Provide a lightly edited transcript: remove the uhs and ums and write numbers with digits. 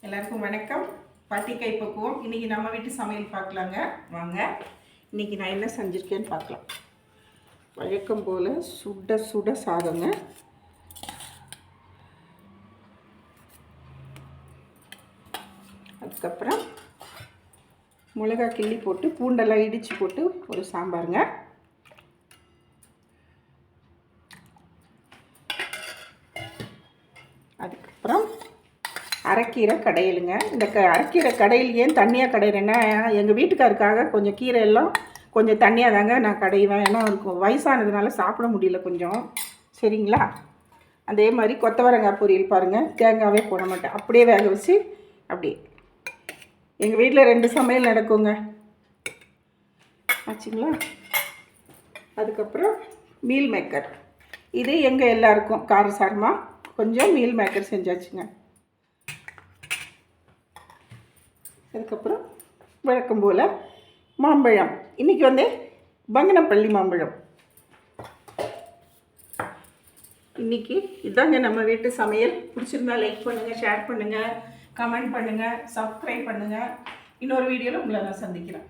எல்லாருக்கும் வணக்கம். பாட்டி கை பக்குவம். இன்றைக்கி நம்ம வீட்டு சமையல் பார்க்கலாங்க. வாங்க, இன்றைக்கி நான் என்ன செஞ்சுருக்கேன்னு பார்க்கலாம். வழக்கம் போல் சுட சுட சாதங்க. அதுக்கப்புறம் மிளகாய் கிள்ளி போட்டு பூண்டெல்லாம் இடித்து போட்டு ஒரு சாம்பாருங்க. அதுக்கப்புறம் அரைக்கீரை கடையிலுங்க. இந்த அரைக்கீரை கடையில் ஏன் தண்ணியாக கடையிறேன்னா, எங்கள் வீட்டுக்காருக்காக கொஞ்சம் கீரை எல்லாம் கொஞ்சம் தண்ணியாக தாங்க நான் கடைவேன். ஏன்னா இருக்கும் வயசானதுனால சாப்பிட முடியல கொஞ்சம். சரிங்களா? அதே மாதிரி கொத்தவரங்காய் பொரியல் பாருங்கள், தேங்காவே போட மாட்டேன், அப்படியே வேக வச்சு அப்படியே. எங்கள் வீட்டில் 2 சமையல் நடக்குங்க. ஆச்சுங்களா? அதுக்கப்புறம் மீல் மேக்கர். இது எங்கள் எல்லாருக்கும் காரசாரமாக கொஞ்சம் மீல் மேக்கர் செஞ்சாச்சுங்க. அதுக்கப்புறம் வழக்கம் போல் மாம்பழம். இன்றைக்கி பங்கனப்பள்ளி மாம்பழம். இன்றைக்கி இதாங்க நம்ம வீட்டு சமையல். பிடிச்சிருந்தா லைக் பண்ணுங்கள், ஷேர் பண்ணுங்கள், கமெண்ட் பண்ணுங்கள், சப்ஸ்கிரைப் பண்ணுங்கள். இன்னொரு வீடியோவில் உங்களை நான் சந்திக்கிறேன்.